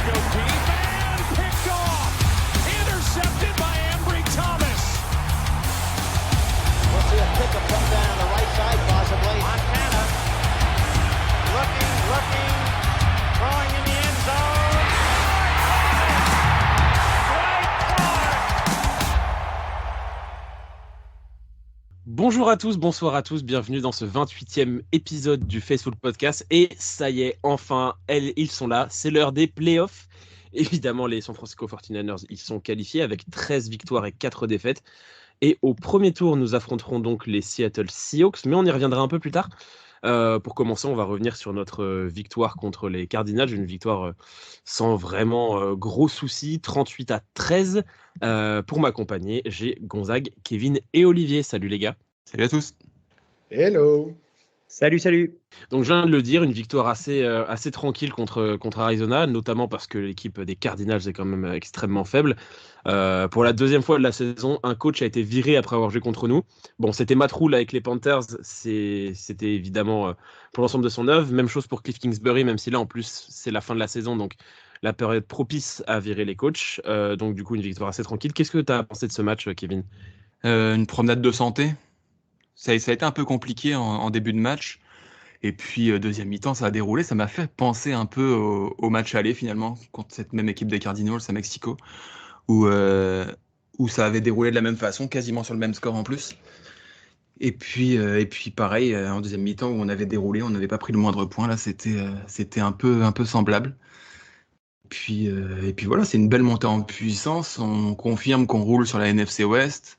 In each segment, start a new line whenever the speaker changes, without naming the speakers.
go deep and picked off. Intercepted by Ambry Thomas.
We'll see a pickup come down the right side possibly.
Montana looking, throwing in the end zone.
Bonjour à tous, bonsoir à tous, bienvenue dans ce 28e épisode du Faceful Podcast. Et ça y est, enfin, ils sont là, c'est l'heure des playoffs. Évidemment, les San Francisco 49ers, ils sont qualifiés avec 13 victoires et 4 défaites. Et au premier tour, nous affronterons donc les Seattle Seahawks, mais on y reviendra un peu plus tard. Pour commencer, on va revenir sur notre victoire contre les Cardinals, une victoire sans vraiment gros soucis, 38-13. Pour m'accompagner, j'ai Gonzague, Kevin et Olivier. Salut les gars.
Salut à tous.
Hello.
Salut.
Donc je viens de le dire, une victoire assez tranquille contre Arizona, notamment parce que l'équipe des Cardinals est quand même extrêmement faible. Pour la deuxième fois de la saison, un coach a été viré après avoir joué contre nous. Bon, c'était Matt Rhule avec les Panthers, c'était évidemment pour l'ensemble de son œuvre. Même chose pour Cliff Kingsbury, même si là en plus c'est la fin de la saison, donc la période propice à virer les coachs. Donc du coup une victoire assez tranquille. Qu'est-ce que tu as pensé de ce match, Kevin ?
Une promenade de santé. Ça a été un peu compliqué en début de match. Et puis, deuxième mi-temps, ça a déroulé. Ça m'a fait penser un peu au match aller, finalement, contre cette même équipe des Cardinals à Mexico, où ça avait déroulé de la même façon, quasiment sur le même score en plus. Et puis pareil, en deuxième mi-temps, où on avait déroulé, on n'avait pas pris le moindre point. Là, c'était un peu semblable. Et puis voilà, c'est une belle montée en puissance. On confirme qu'on roule sur la NFC West.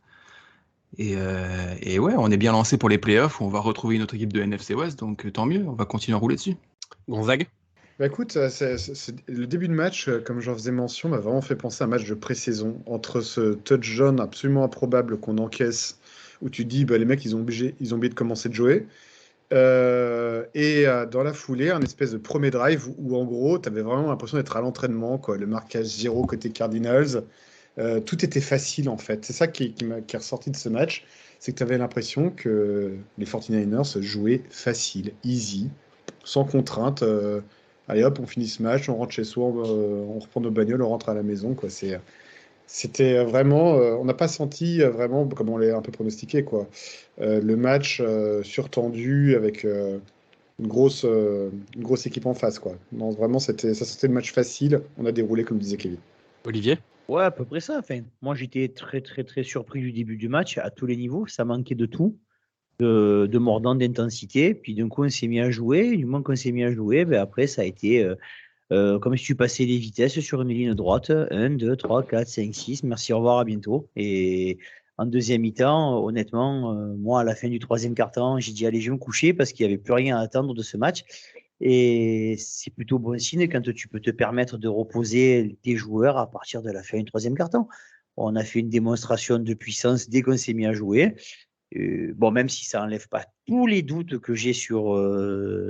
Et ouais, on est bien lancé pour les playoffs. On va retrouver une autre équipe de NFC West, donc tant mieux, on va continuer à rouler dessus.
Gonzague ?
Bah écoute, le début de match, comme j'en faisais mention, m'a vraiment fait penser à un match de pré-saison entre ce touchdown absolument improbable qu'on encaisse, où tu dis les mecs ils ont oublié de commencer de jouer, et dans la foulée, un espèce de premier drive où en gros, tu avais vraiment l'impression d'être à l'entraînement, quoi, le marquage 0 côté Cardinals. Tout était facile en fait. C'est ça qui est ressorti de ce match, c'est que tu avais l'impression que les 49ers jouaient facile, easy, sans contrainte. Allez hop, on finit ce match, on rentre chez soi, on reprend nos bagnoles, on rentre à la maison, quoi. C'était vraiment, on n'a pas senti vraiment comme on l'a un peu pronostiqué, quoi. Le match surtendu avec une grosse équipe en face, quoi. Non, vraiment, ça sentait le match facile. On a déroulé comme disait Kevin.
Olivier ?
Ouais, à peu près ça. Enfin, moi, j'étais très, très, très surpris du début du match à tous les niveaux. Ça manquait de tout, de mordant, d'intensité. Puis d'un coup, on s'est mis à jouer. Du moment qu'on s'est mis à jouer, après, ça a été comme si tu passais les vitesses sur une ligne droite. 1, 2, 3, 4, 5, 6. Merci, au revoir, à bientôt. Et en deuxième mi-temps, honnêtement, moi, à la fin du troisième quart-temps, j'ai dit, allez, je vais me coucher parce qu'il n'y avait plus rien à attendre de ce match. Et c'est plutôt bon signe quand tu peux te permettre de reposer tes joueurs à partir de la fin du troisième quart-temps. On a fait une démonstration de puissance dès qu'on s'est mis à jouer. Bon, même si ça n'enlève pas tous les doutes que j'ai sur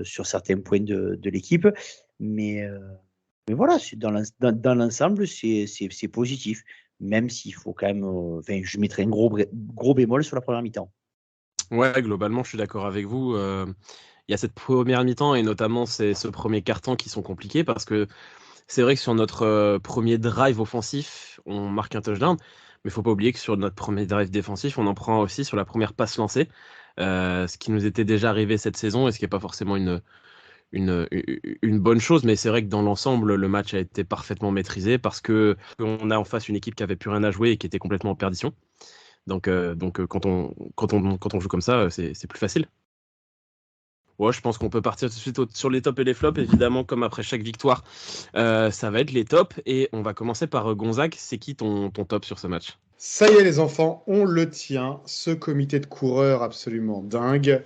certains points de l'équipe, mais voilà, dans l'ensemble, c'est positif. Même s'il faut quand même, je mettrais un gros bémol sur la première mi-temps.
Ouais, globalement, je suis d'accord avec vous. Il y a cette première mi-temps et notamment ce premier quart-temps qui sont compliqués parce que c'est vrai que sur notre premier drive offensif, on marque un touchdown, mais il ne faut pas oublier que sur notre premier drive défensif, on en prend aussi sur la première passe lancée, ce qui nous était déjà arrivé cette saison et ce qui n'est pas forcément une bonne chose, mais c'est vrai que dans l'ensemble, le match a été parfaitement maîtrisé parce qu'on a en face une équipe qui n'avait plus rien à jouer et qui était complètement en perdition. Donc quand on joue comme ça, c'est plus facile. Ouais, je pense qu'on peut partir tout de suite sur les tops et les flops. Évidemment, comme après chaque victoire, ça va être les tops. Et on va commencer par Gonzague. C'est qui ton top sur ce match ?
Ça y est les enfants, on le tient, ce comité de coureurs absolument dingue,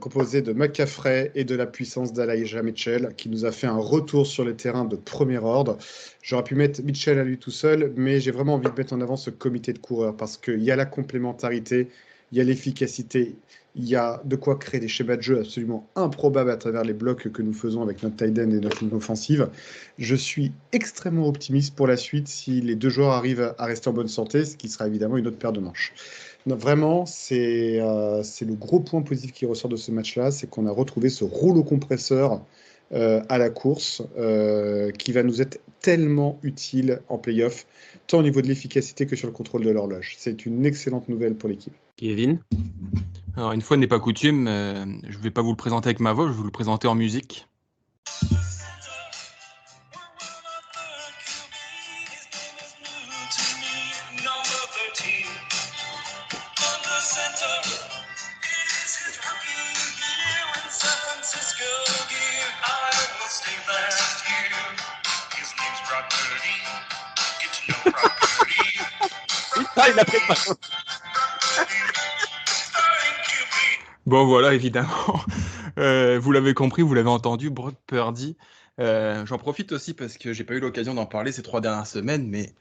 composé de McCaffrey et de la puissance d'Elijah Mitchell, qui nous a fait un retour sur les terrains de premier ordre. J'aurais pu mettre Mitchell à lui tout seul, mais j'ai vraiment envie de mettre en avant ce comité de coureurs, parce qu'il y a la complémentarité, il y a l'efficacité, il y a de quoi créer des schémas de jeu absolument improbables à travers les blocs que nous faisons avec notre tight end et notre ligne offensive. Je suis extrêmement optimiste pour la suite si les deux joueurs arrivent à rester en bonne santé, ce qui sera évidemment une autre paire de manches. Donc vraiment, c'est le gros point positif qui ressort de ce match-là, c'est qu'on a retrouvé ce rouleau compresseur à la course, qui va nous être tellement utile en play-off, tant au niveau de l'efficacité que sur le contrôle de l'horloge. C'est une excellente nouvelle pour l'équipe.
Kevin?
Alors, une fois n'est pas coutume, je ne vais pas vous le présenter avec ma voix, je vais vous le présenter en musique.
Ah, il a pris pas.
Bon, voilà, évidemment. Vous l'avez compris, vous l'avez entendu, Brock Purdy. J'en profite aussi parce que j'ai pas eu l'occasion d'en parler ces 3 dernières semaines, mais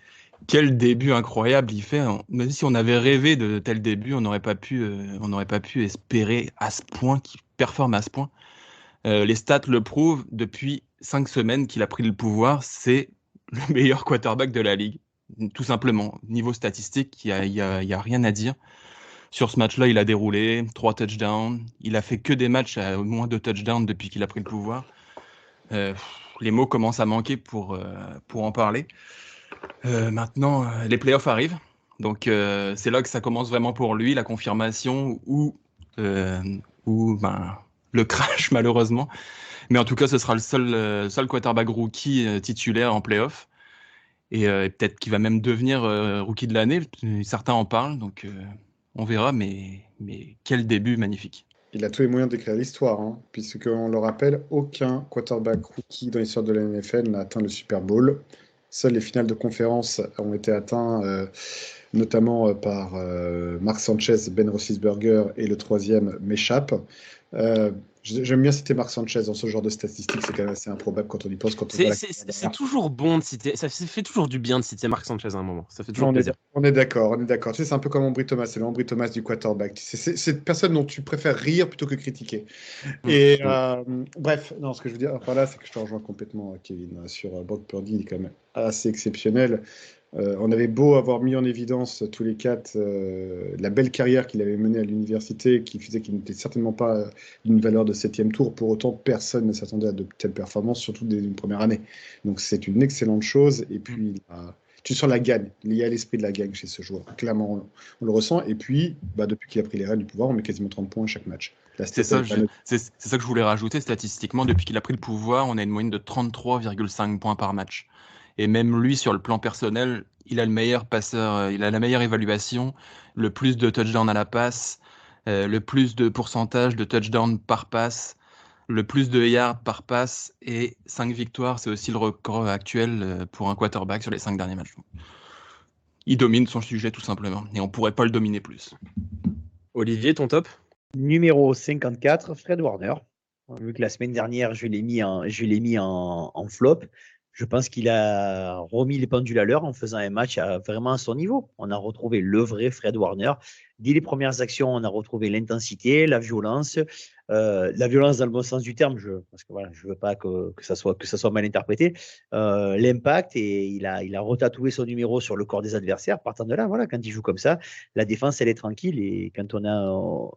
quel début incroyable il fait. Même si on avait rêvé de tel début, on n'aurait pas pu espérer à ce point qu'il performe à ce point. Les stats le prouvent, depuis 5 semaines qu'il a pris le pouvoir, c'est le meilleur quarterback de la ligue. Tout simplement, niveau statistique, il y a rien à dire. Sur ce match-là, il a déroulé 3 touchdowns. Il a fait que des matchs à au moins 2 touchdowns depuis qu'il a pris le pouvoir. Les mots commencent à manquer pour en parler. Maintenant, les playoffs arrivent. Donc, c'est là que ça commence vraiment pour lui, la confirmation ou le crash, malheureusement. Mais en tout cas, ce sera le seul quarterback rookie titulaire en playoff. Et peut-être qu'il va même devenir rookie de l'année. Certains en parlent, donc on verra. Mais quel début magnifique.
Il a tous les moyens d'écrire l'histoire, puisqu'on le rappelle, aucun quarterback rookie dans l'histoire de la NFL n'a atteint le Super Bowl. Seules les finales de conférence ont été atteintes, notamment par Mark Sanchez, Ben Roethlisberger, et le troisième m'échappe. J'aime bien citer Mark Sanchez dans ce genre de statistiques, c'est quand même assez improbable quand on y pense.
C'est toujours bon de citer, ça fait toujours du bien de citer Mark Sanchez à un moment, ça fait toujours plaisir.
On est d'accord. Tu sais, c'est un peu comme Ambry Thomas, c'est l'Ambry Thomas du quarterback. C'est cette personne dont tu préfères rire plutôt que critiquer. Et bref, non, ce que je veux dire par là, c'est que je te rejoins complètement, Kevin, sur Brock Purdy, il est quand même assez exceptionnel. On avait beau avoir mis en évidence tous les 4 la belle carrière qu'il avait menée à l'université, qui faisait qu'il n'était certainement pas d'une valeur de 7e tour. Pour autant, personne ne s'attendait à de telles performances, surtout dès une première année. Donc c'est une excellente chose. Et puis, tu sens la gagne. Il y a l'esprit de la gagne chez ce joueur. Clairement, on le ressent. Et puis, depuis qu'il a pris les rênes du pouvoir, on met quasiment 30 points à chaque match.
C'est ça que je voulais rajouter. Statistiquement, depuis qu'il a pris le pouvoir, on a une moyenne de 33,5 points par match. Et même lui, sur le plan personnel, il a le meilleur passeur, il a la meilleure évaluation, le plus de touchdowns à la passe, le plus de pourcentage de touchdowns par passe, le plus de yards par passe et 5 victoires. C'est aussi le record actuel pour un quarterback sur les 5 derniers matchs. Il domine son sujet tout simplement et on ne pourrait pas le dominer plus.
Olivier, ton top?
Numéro 54, Fred Warner. Vu que la semaine dernière, je l'ai mis en flop. Je pense qu'il a remis les pendules à l'heure en faisant un match vraiment à son niveau. On a retrouvé le vrai Fred Warner. Dès les premières actions, on a retrouvé l'intensité, la violence dans le bon sens du terme, parce que voilà, je veux pas que ça soit mal interprété. L'impact, et il a retatoué son numéro sur le corps des adversaires. Partant de là, voilà, quand il joue comme ça, la défense elle est tranquille, et quand on a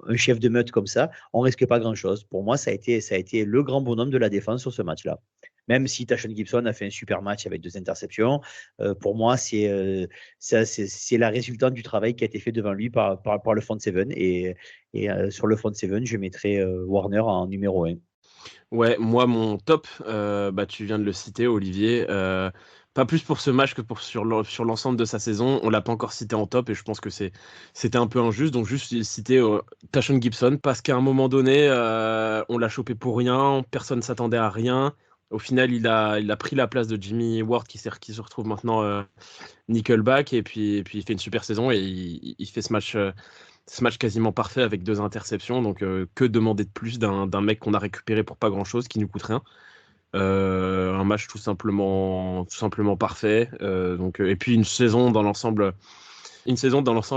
un chef de meute comme ça, on risque pas grand chose. Pour moi, ça a été le grand bonhomme de la défense sur ce match-là. Même si Tashaun Gibson a fait un super match avec 2 interceptions, pour moi, c'est la résultante du travail qui a été fait devant lui par le front seven. Et sur le front seven, je mettrai Warner en numéro 1.
Ouais, moi, mon top, tu viens de le citer, Olivier. Pas plus pour ce match que sur l'ensemble de sa saison. On ne l'a pas encore cité en top et je pense que c'était un peu injuste. Donc, juste citer Tashaun Gibson parce qu'à un moment donné, on l'a chopé pour rien. Personne ne s'attendait à rien. Au final, il a pris la place de Jimmy Ward qui se retrouve maintenant nickelback et puis il fait une super saison et il fait ce match quasiment parfait avec 2 interceptions. Donc que demander de plus d'un mec qu'on a récupéré pour pas grand chose, qui nous coûte rien. Un match tout simplement parfait. Et puis une saison dans l'ensemble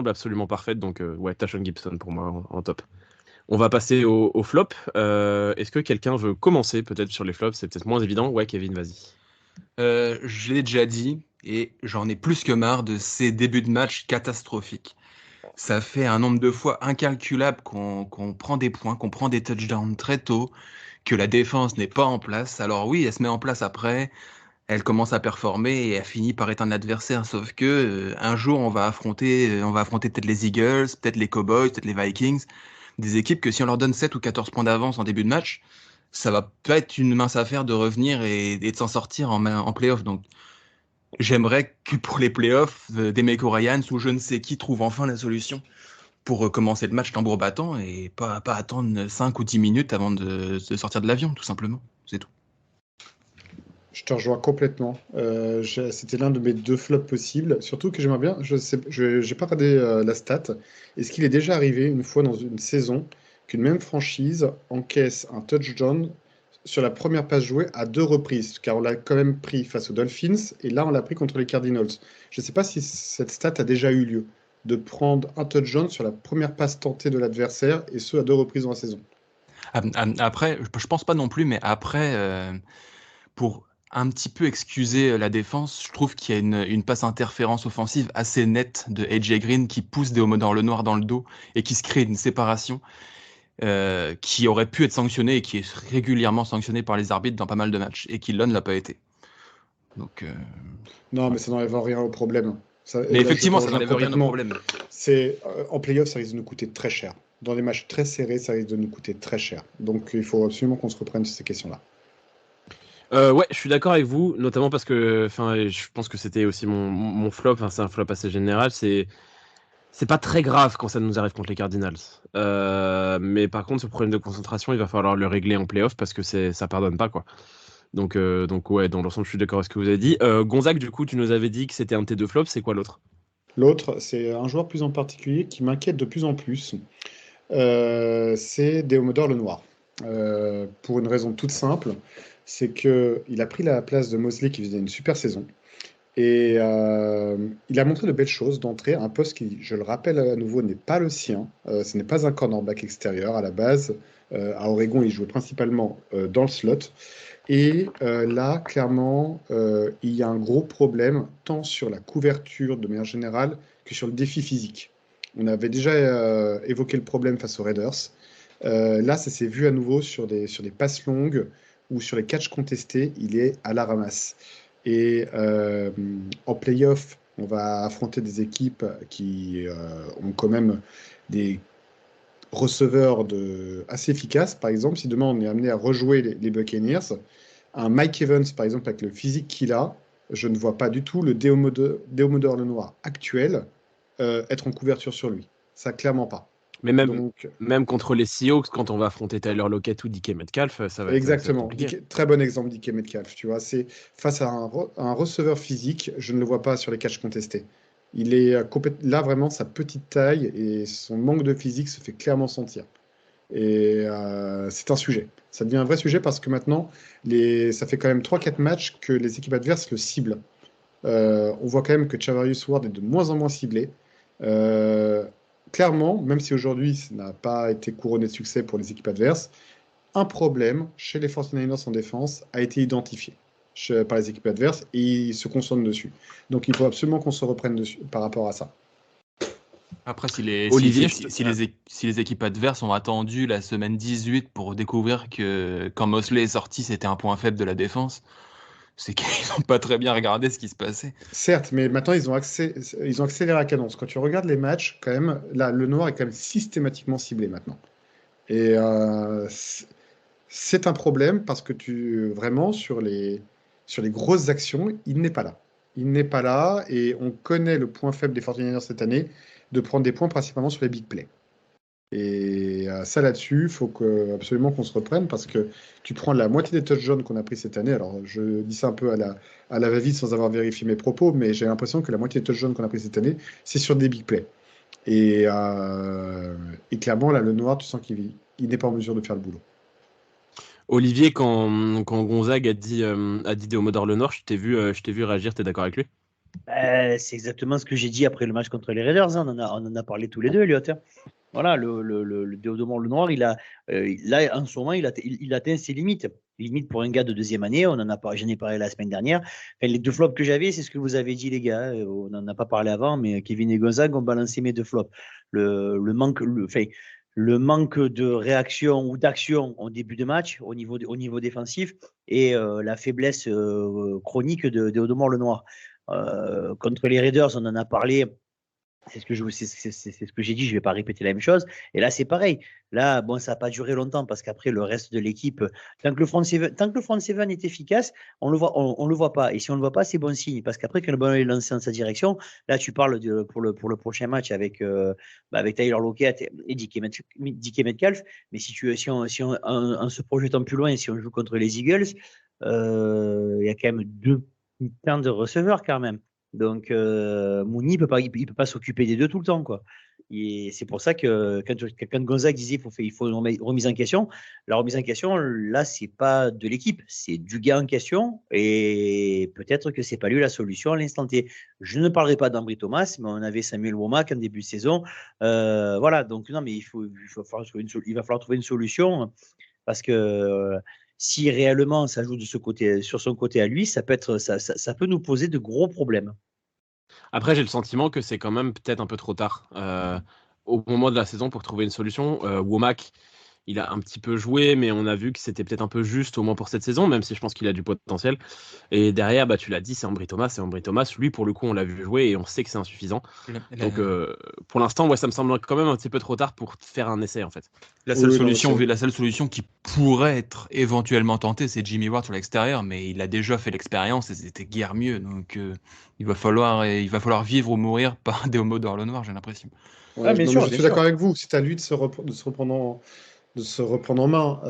absolument parfaite. Donc Tashaun Gibson pour moi en top. On va passer au flop. Est-ce que quelqu'un veut commencer peut-être sur les flops? C'est peut-être moins évident. Ouais, Kevin, vas-y.
Je l'ai déjà dit et j'en ai plus que marre de ces débuts de match catastrophiques. Ça fait un nombre de fois incalculable qu'on prend des points, qu'on prend des touchdowns très tôt, que la défense n'est pas en place. Alors oui, elle se met en place après, elle commence à performer et elle finit par être un adversaire. Sauf que un jour, on va affronter peut-être les Eagles, peut-être les Cowboys, peut-être les Vikings, des équipes que si on leur donne 7 ou 14 points d'avance en début de match, ça va pas être une mince affaire de revenir et de s'en sortir en playoff. Donc j'aimerais que pour les playoffs, Demeco Ryans ou je ne sais qui trouve enfin la solution pour commencer le match tambour battant et pas attendre 5 ou 10 minutes avant de sortir de l'avion, tout simplement. C'est tout.
Je te rejoins complètement. C'était l'un de mes 2 flops possibles. Surtout que j'aimerais bien, j'ai pas regardé la stat. Est-ce qu'il est déjà arrivé une fois dans une saison qu'une même franchise encaisse un touchdown sur la première passe jouée à 2 reprises? Car on l'a quand même pris face aux Dolphins et là on l'a pris contre les Cardinals. Je ne sais pas si cette stat a déjà eu lieu, de prendre un touchdown sur la première passe tentée de l'adversaire et ce à 2 reprises dans la saison.
Après, je pense pas non plus, mais après, pour un petit peu excuser la défense, je trouve qu'il y a une passe interférence offensive assez nette de AJ Green qui pousse Deomodore Lenoir dans le dos et qui se crée une séparation qui aurait pu être sanctionnée et qui est régulièrement sanctionnée par les arbitres dans pas mal de matchs et qui ne l'a pas été. Donc,
Non, mais ça n'enlève rien au problème.
mais effectivement, ça n'enlève rien au problème.
En playoff, ça risque de nous coûter très cher. Dans des matchs très serrés, ça risque de nous coûter très cher. Donc il faut absolument qu'on se reprenne sur ces questions-là.
Ouais, je suis d'accord avec vous, notamment parce que je pense que c'était aussi mon flop. C'est un flop assez général. C'est pas très grave quand ça nous arrive contre les Cardinals. Mais par contre, ce problème de concentration, il va falloir le régler en playoff parce que ça pardonne pas, quoi. Donc ouais, dans l'ensemble, je suis d'accord avec ce que vous avez dit. Gonzague, du coup, tu nous avais dit que c'était un de tes 2 flops. C'est quoi l'autre?
L'autre, c'est un joueur plus en particulier qui m'inquiète de plus en plus. C'est Deomodore Lenoir. Pour une raison toute simple, c'est qu'il a pris la place de Mosley qui faisait une super saison. Et il a montré de belles choses d'entrée, un poste qui, je le rappelle à nouveau, n'est pas le sien. Ce n'est pas un cornerback extérieur. À la base, à Oregon, il jouait principalement dans le slot. Et là, clairement, il y a un gros problème, tant sur la couverture de manière générale que sur le défi physique. On avait déjà évoqué le problème face aux Raiders. Là, ça s'est vu à nouveau sur des passes longues ou sur les catchs contestés, il est à la ramasse. Et en playoff, on va affronter des équipes qui ont quand même des receveurs assez efficaces. Par exemple, si demain on est amené à rejouer les Buccaneers, un Mike Evans, par exemple, avec le physique qu'il a, je ne vois pas du tout le Deomodore Lenoir actuel être en couverture sur lui. Ça, clairement pas.
Mais même contre les Seahawks, quand on va affronter Tyler Lockett ou DK Metcalf, ça va être
Exactement.
compliqué.
Très bon exemple, DK Metcalf. Tu vois, c'est face à un receveur physique, je ne le vois pas sur les catchs contestés. Il est là vraiment sa petite taille et son manque de physique se fait clairement sentir. Et c'est un sujet. Ça devient un vrai sujet parce que maintenant, ça fait quand même 3-4 matchs que les équipes adverses le ciblent. On voit quand même que Charvarius Ward est de moins en moins ciblé. Clairement, même si aujourd'hui ça n'a pas été couronné de succès pour les équipes adverses, un problème chez les 49ers en défense a été identifié par les équipes adverses et ils se concentrent dessus. Donc il faut absolument qu'on se reprenne dessus par rapport à ça.
Après, si les équipes adverses ont attendu la semaine 18 pour découvrir que quand Mosley est sorti, c'était un point faible de la défense, c'est qu'ils n'ont pas très bien regardé ce qui se passait.
Certes, mais maintenant ils ont accéléré la cadence. Quand tu regardes les matchs, quand même, là, le noir est quand même systématiquement ciblé maintenant. Et c'est un problème parce que vraiment sur les grosses actions, il n'est pas là. Il n'est pas là et on connaît le point faible des 49ers cette année, de prendre des points principalement sur les big plays. Et ça là-dessus, il faut absolument qu'on se reprenne parce que tu prends la moitié des touchdowns qu'on a pris cette année. Alors je dis ça un peu à la va-vite sans avoir vérifié mes propos, mais j'ai l'impression que la moitié des touchdowns qu'on a pris cette année, c'est sur des big plays. Et clairement, là, le noir, tu sens qu'il n'est pas en mesure de faire le boulot.
Olivier, quand Gonzague a dit Deomodore Lenoir, je t'ai vu réagir, t'es d'accord avec lui?
C'est exactement ce que j'ai dit après le match contre les Raiders. On en a parlé tous les deux, Elliot. Voilà, le Deomodore Lenoir, là, en ce moment, il atteint ses limites. Limites pour un gars de 2e année, j'en ai parlé la semaine dernière. Enfin, les 2 flops que j'avais, c'est ce que vous avez dit, les gars. On n'en a pas parlé avant, mais Kevin et Gonzague ont balancé mes 2 flops. Le manque, le manque de réaction ou d'action au début de match au niveau défensif et la faiblesse chronique de Audemars Lenoir. Contre les Raiders, on en a parlé. C'est ce que j'ai dit, je ne vais pas répéter la même chose. Et là, c'est pareil. Là, bon, ça n'a pas duré longtemps parce qu'après, le reste de l'équipe, tant que le front seven est efficace, on le voit pas. Et si on ne le voit pas, c'est bon signe. Parce qu'après, quand le ballon est lancé dans sa direction, là, tu parles pour le prochain match avec Tyler Lockett et DK Metcalf. Mais si en se projetant plus loin, si on joue contre les Eagles, il y a quand même 2 temps de receveurs quand même. Donc, Mooney il peut pas s'occuper des deux tout le temps, quoi. Et c'est pour ça que quand Gonzague disait il faut une remise en question, la remise en question, là, c'est pas de l'équipe, c'est du gars en question. Et peut-être que c'est pas lui la solution à l'instant T. Je ne parlerai pas d'Ambry Thomas, mais on avait Samuel Womack en début de saison. Voilà, donc non, mais il va falloir trouver une solution parce que. Si réellement ça joue sur son côté à lui, ça peut nous poser de gros problèmes.
Après, j'ai le sentiment que c'est quand même peut-être un peu trop tard au moment de la saison pour trouver une solution. Womack, il a un petit peu joué, mais on a vu que c'était peut-être un peu juste au moins pour cette saison, même si je pense qu'il a du potentiel. Et derrière, tu l'as dit, c'est Ambry Thomas. Et Ambry Thomas, lui, pour le coup, on l'a vu jouer et on sait que c'est insuffisant. Donc, pour l'instant, ça me semble quand même un petit peu trop tard pour faire un essai, en fait.
La seule solution qui pourrait être éventuellement tentée, c'est Jimmy Ward sur l'extérieur, mais il a déjà fait l'expérience et c'était guère mieux. Donc, il va falloir vivre ou mourir par des homos d'Orlo Noir, j'ai l'impression.
Ouais, je suis d'accord avec vous. C'est à lui de se reprendre en main.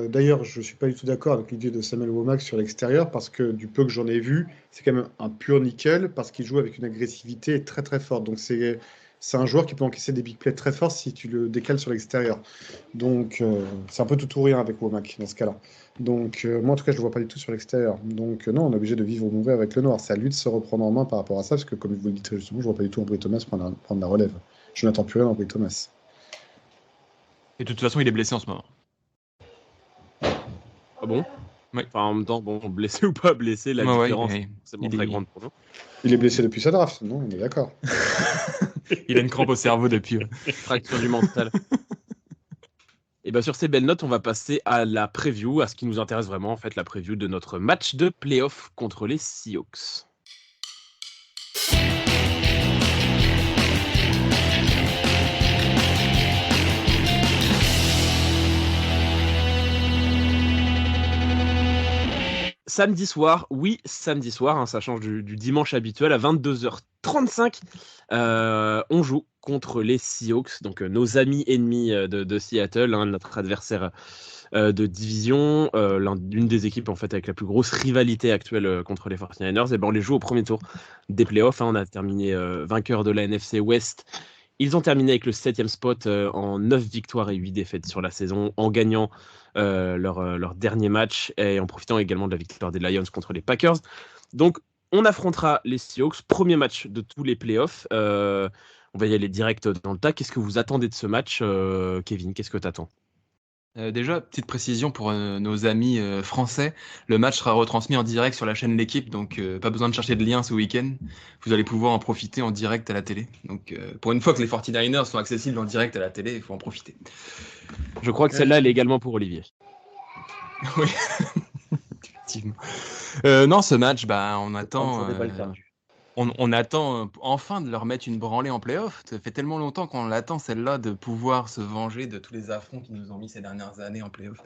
D'ailleurs, je ne suis pas du tout d'accord avec l'idée de Samuel Womack sur l'extérieur parce que du peu que j'en ai vu, c'est quand même un pur nickel parce qu'il joue avec une agressivité très très forte. Donc c'est un joueur qui peut encaisser des big plays très forts si tu le décales sur l'extérieur. Donc c'est un peu tout ou rien avec Womack dans ce cas-là. Donc moi en tout cas je ne le vois pas du tout sur l'extérieur. Donc non, on est obligé de vivre ou mourir avec le noir. C'est à lui de se reprendre en main par rapport à ça parce que comme vous le dites justement, je ne vois pas du tout Ambry Thomas prendre la relève. Je n'attends plus rien d'Ambry Thomas.
Et de toute façon, il est blessé en ce moment.
Ah bon ?
Oui.
Enfin, en même temps, blessé ou pas blessé, la différence c'est très grande pour nous.
Il est blessé depuis sa draft, non ? On est d'accord.
Il a une crampe au cerveau depuis.
Fracture du mental. Et sur ces belles notes, on va passer à la preview, à ce qui nous intéresse vraiment, en fait, la preview de notre match de playoff contre les Seahawks. Samedi soir, ça change du dimanche habituel à 22h35. On joue contre les Seahawks, donc nos amis ennemis de Seattle, notre adversaire de division, l'une des équipes en fait avec la plus grosse rivalité actuelle contre les 49ers. Et on les joue au premier tour des playoffs. On a terminé vainqueur de la NFC West. Ils ont terminé avec le 7e spot en 9 victoires et 8 défaites sur la saison, en gagnant leur dernier match et en profitant également de la victoire des Lions contre les Packers. Donc, on affrontera les Seahawks, premier match de tous les playoffs. On va y aller direct dans le tas. Qu'est-ce que vous attendez de ce match, Kevin ? Qu'est-ce que tu attends ?
Déjà, petite précision pour nos amis français, le match sera retransmis en direct sur la chaîne L'Équipe, donc pas besoin de chercher de lien ce week-end. Vous allez pouvoir en profiter en direct à la télé. Donc pour une fois que les 49ers sont accessibles en direct à la télé, il faut en profiter.
Je crois que celle-là, elle est également pour Olivier.
Oui, effectivement. Non, ce match, on attend... On attend enfin de leur mettre une branlée en play-off. Ça fait tellement longtemps qu'on l'attend, celle-là, de pouvoir se venger de tous les affronts qu'ils nous ont mis ces dernières années en play-off.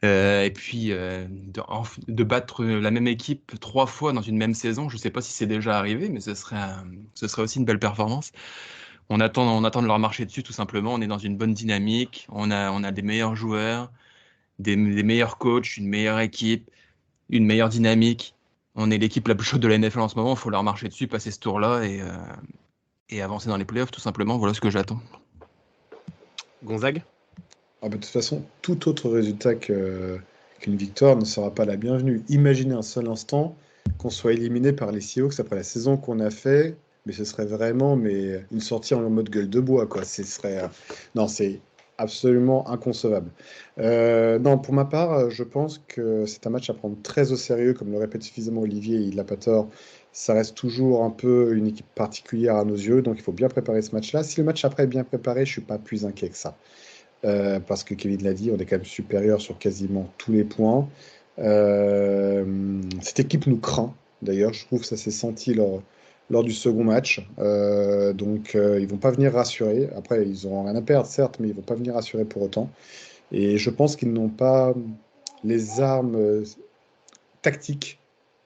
Et puis, de battre la même équipe 3 fois dans une même saison, je ne sais pas si c'est déjà arrivé, mais ce serait aussi une belle performance. On attend de leur marcher dessus, tout simplement. On est dans une bonne dynamique. On a des meilleurs joueurs, des meilleurs coachs, une meilleure équipe, une meilleure dynamique. On est l'équipe la plus chaude de la NFL en ce moment, il faut leur marcher dessus, passer ce tour-là et avancer dans les playoffs, tout simplement. Voilà ce que j'attends.
Gonzague ?
De toute façon, tout autre résultat qu'une victoire ne sera pas la bienvenue. Imaginez un seul instant qu'on soit éliminé par les Seahawks après la saison qu'on a fait, mais ce serait vraiment une sortie en mode gueule de bois, quoi. Ce serait... Non, c'est absolument inconcevable. Non, pour ma part, je pense que c'est un match à prendre très au sérieux, comme le répète suffisamment Olivier, il n'a pas tort. Ça reste toujours un peu une équipe particulière à nos yeux, donc il faut bien préparer ce match-là. Si le match après est bien préparé, je ne suis pas plus inquiet que ça. Parce que Kevin l'a dit, on est quand même supérieur sur quasiment tous les points. Cette équipe nous craint, d'ailleurs, je trouve que ça s'est senti lors du second match. Donc ils vont pas venir rassurer. Après, ils n'auront rien à perdre, certes, mais ils vont pas venir rassurer pour autant. Et je pense qu'ils n'ont pas les armes tactiques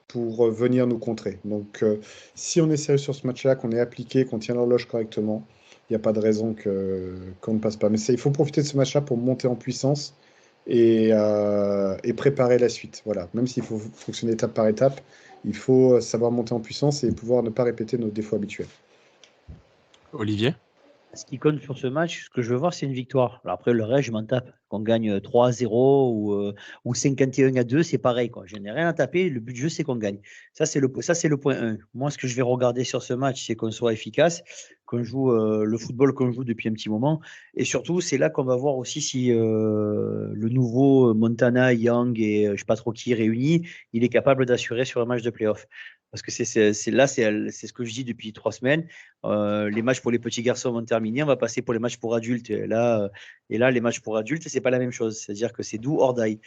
pour venir nous contrer. Donc si on est sérieux sur ce match-là, qu'on est appliqué, qu'on tient l'horloge correctement, il n'y a pas de raison qu'on ne passe pas. Mais il faut profiter de ce match-là pour monter en puissance et préparer la suite. Voilà. Même s'il faut fonctionner étape par étape, il faut savoir monter en puissance et pouvoir ne pas répéter nos défauts habituels.
Olivier?
Ce qui compte sur ce match, ce que je veux voir, c'est une victoire. Alors après, le reste, je m'en tape. Qu'on gagne 3-0 ou 51-2, c'est pareil, quoi. Je n'ai rien à taper. Le but du jeu, c'est qu'on gagne. Ça, c'est le point 1. Moi, ce que je vais regarder sur ce match, c'est qu'on soit efficace, qu'on joue le football qu'on joue depuis un petit moment. Et surtout, c'est là qu'on va voir aussi si le nouveau Montana, Young et je ne sais pas trop qui réunis, il est capable d'assurer sur un match de play-off. Parce que c'est ce que je dis depuis 3 semaines. Les matchs pour les petits garçons vont terminer, on va passer pour les matchs pour adultes. Et là, les matchs pour adultes, c'est pas la même chose. C'est-à-dire que c'est do or die.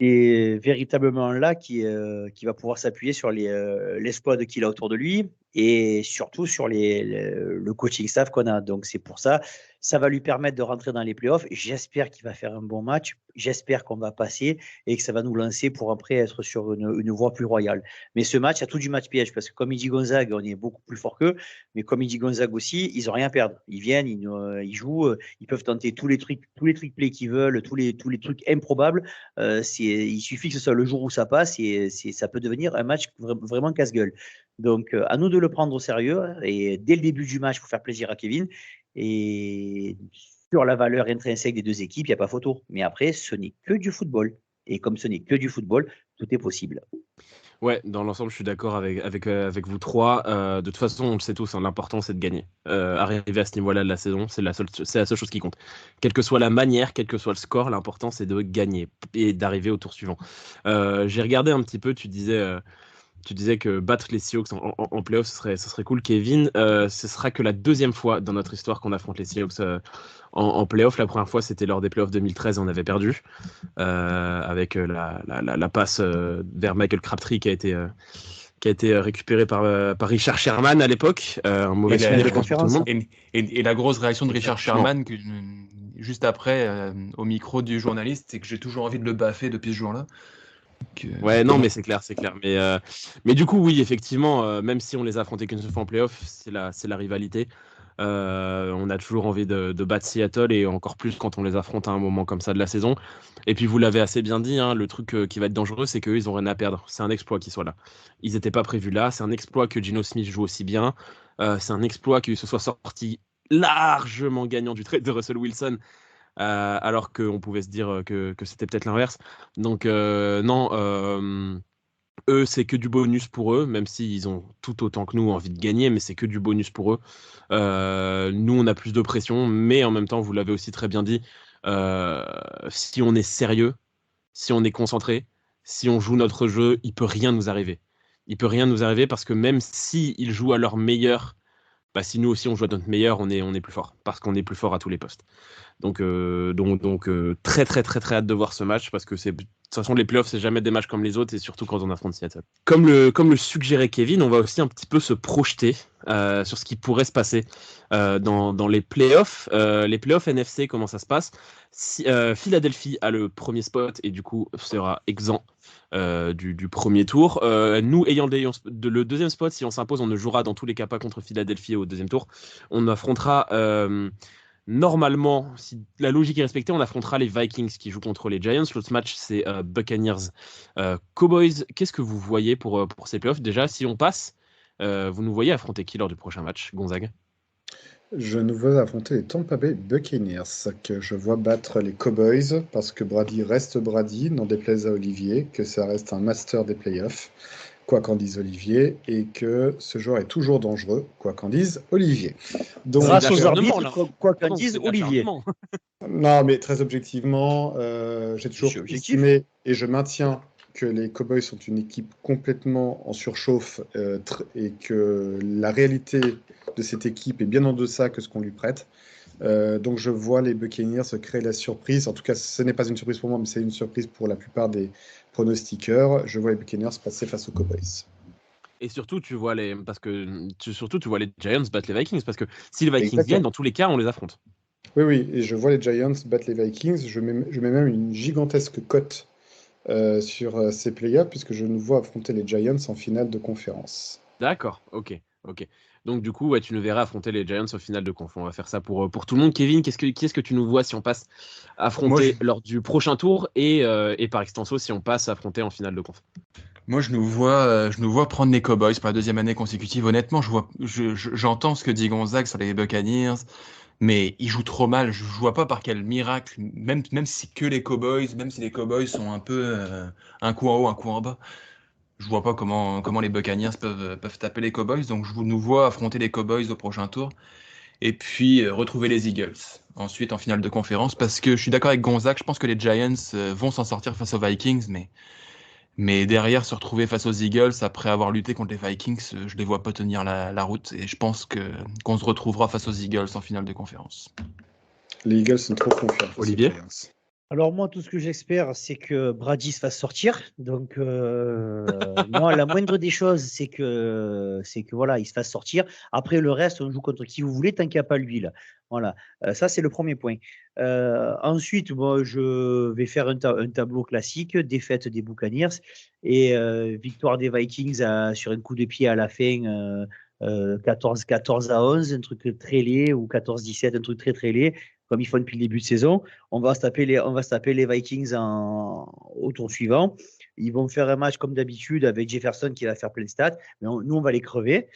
Et véritablement là qui va pouvoir s'appuyer sur les squads qu'il a autour de lui et surtout sur le coaching staff qu'on a. Donc c'est pour ça, ça va lui permettre de rentrer dans les playoffs. J'espère qu'il va faire un bon match. J'espère qu'on va passer et que ça va nous lancer pour après être sur une voie plus royale. Mais ce match, il y a tout du match piège parce que comme il dit Gonzague, on est beaucoup plus fort qu'eux. Mais comme il dit Gonzague aussi, ils n'ont rien à perdre. Ils viennent, ils jouent, ils peuvent tenter tous les trick plays qu'ils veulent, tous les trucs improbables. Il suffit que ce soit le jour où ça passe et ça peut devenir un match vraiment casse-gueule. Donc, à nous de le prendre au sérieux et dès le début du match pour faire plaisir à Kevin. Et sur la valeur intrinsèque des deux équipes, il n'y a pas photo. Mais après, ce n'est que du football. Et comme ce n'est que du football, tout est possible.
Ouais, dans l'ensemble, je suis d'accord avec vous trois. De toute façon, on le sait tous, hein, l'important, c'est de gagner. Arriver à ce niveau-là de la saison, c'est la seule chose qui compte. Quelle que soit la manière, quel que soit le score, l'important, c'est de gagner et d'arriver au tour suivant. J'ai regardé un petit peu, tu disais que battre les Seahawks en playoff, ce serait cool, Kevin. Ce sera que la deuxième fois dans notre histoire qu'on affronte les Seahawks en playoff. La première fois, c'était lors des playoffs 2013 et on avait perdu avec la passe vers Michael Crabtree qui a été récupéré par Richard Sherman à l'époque. Un mauvais souvenir pour tout le monde.
Et la grosse réaction de Richard Sherman, juste après, au micro du journaliste, c'est que j'ai toujours envie de le baffer depuis ce jour-là.
Ouais, non, mais c'est clair. Mais du coup, oui, effectivement, même si on les a affrontés qu'une seule fois en playoff, c'est la rivalité. On a toujours envie de battre Seattle et encore plus quand on les affronte à un moment comme ça de la saison. Et puis vous l'avez assez bien dit, hein, le truc qui va être dangereux, c'est qu'eux, ils n'ont rien à perdre. C'est un exploit qu'ils soient là. Ils n'étaient pas prévus là. C'est un exploit que Geno Smith joue aussi bien. C'est un exploit qu'il se soit sorti largement gagnant du trade de Russell Wilson. Alors qu'on pouvait se dire que c'était peut-être l'inverse. Donc non, eux, c'est que du bonus pour eux, même s'ils ont tout autant que nous envie de gagner, mais c'est que du bonus pour eux. Nous, on a plus de pression, mais en même temps, vous l'avez aussi très bien dit, si on est sérieux, si on est concentré, si on joue notre jeu, il peut rien nous arriver. Il peut rien nous arriver parce que même s'ils jouent à leur meilleur, bah, si nous aussi on joue à notre meilleur, on est plus fort, parce qu'on est plus fort à tous les postes. Donc très très très très hâte de voir ce match parce que de toute façon les playoffs c'est jamais des matchs comme les autres et surtout quand on affronte Seattle. Comme le suggérait Kevin, on va aussi un petit peu se projeter sur ce qui pourrait se passer dans les playoffs. Les playoffs NFC, comment ça se passe? Philadelphie a le premier spot et du coup sera exempt du premier tour. Nous ayant le deuxième spot, si on s'impose, on ne jouera dans tous les cas pas contre Philadelphie au deuxième tour. On affrontera normalement, si la logique est respectée, on affrontera les Vikings qui jouent contre les Giants. L'autre match, c'est Buccaneers Cowboys. Qu'est-ce que vous voyez pour ces playoffs? Déjà, si on passe, vous nous voyez affronter qui lors du prochain match, Gonzague?
Je nous vois affronter les Tampa Bay Buccaneers, que je vois battre les Cowboys, parce que Brady reste Brady, n'en déplaise à Olivier, que ça reste un master des playoffs. quoi qu'en dise Olivier, et que ce joueur est toujours dangereux, quoi qu'en dise Olivier. Donc,
Grâce aux
d'acharnement,
arbitres,
là.
quoi qu'en
Non,
dise
c'est
Olivier.
d'acharnement.
non, mais très objectivement, j'ai toujours
C'est objectif.
estimé, et je maintiens, que les Cowboys sont une équipe complètement en surchauffe et que la réalité de cette équipe est bien en deçà que ce qu'on lui prête. Donc je vois les Buccaneers se créer la surprise. En tout cas, ce n'est pas une surprise pour moi, mais c'est une surprise pour la plupart des pronostiqueurs. Je vois les Buccaneers passer face aux Cowboys.
Et surtout, tu vois les Giants battre les Vikings, parce que si les Vikings
Exactement.
gagnent, dans tous les cas, on les affronte.
Oui, et je vois les Giants battre les Vikings. Je mets même une gigantesque cote sur ces playoffs, puisque je nous vois affronter les Giants en finale de conférence.
D'accord, ok. Donc du coup, ouais, tu nous verras affronter les Giants au final de conf. On va faire ça pour tout le monde. Kevin, qui est-ce que tu nous vois si on passe affronter lors du prochain tour et par extenso si on passe affronter en finale de conf?
Moi, je nous vois prendre les Cowboys pour la deuxième année consécutive. Honnêtement, j'entends ce que dit Gonzague sur les Buccaneers, mais ils jouent trop mal. Je vois pas par quel miracle, même si que les Cowboys, même si les Cowboys sont un peu un coup en haut, un coup en bas, je vois pas comment les Buccaneers peuvent taper les Cowboys. Donc, nous vois affronter les Cowboys au prochain tour et puis retrouver les Eagles ensuite en finale de conférence. Parce que je suis d'accord avec Gonzague, je pense que les Giants vont s'en sortir face aux Vikings, mais derrière, se retrouver face aux Eagles, après avoir lutté contre les Vikings, je les vois pas tenir la route. Et je pense qu'on se retrouvera face aux Eagles en finale de conférence.
Les Eagles sont trop confiants.
Olivier ?
Alors moi, tout ce que j'espère, c'est que Brady se fasse sortir. Donc moi, la moindre des choses, c'est que voilà, il se fasse sortir. Après le reste, on joue contre qui vous voulez, tant qu'il n'y a pas lui là. Voilà, ça c'est le premier point. Ensuite, moi, je vais faire un tableau classique, défaite des Buccaneers et victoire des Vikings sur un coup de pied à la fin. 14-11, un truc très laid, ou 14-17, un truc très très laid, comme ils font depuis le début de saison. On va se taper les Vikings au tour suivant. Ils vont faire un match comme d'habitude avec Jefferson qui va faire plein de stats, mais nous on va les crever.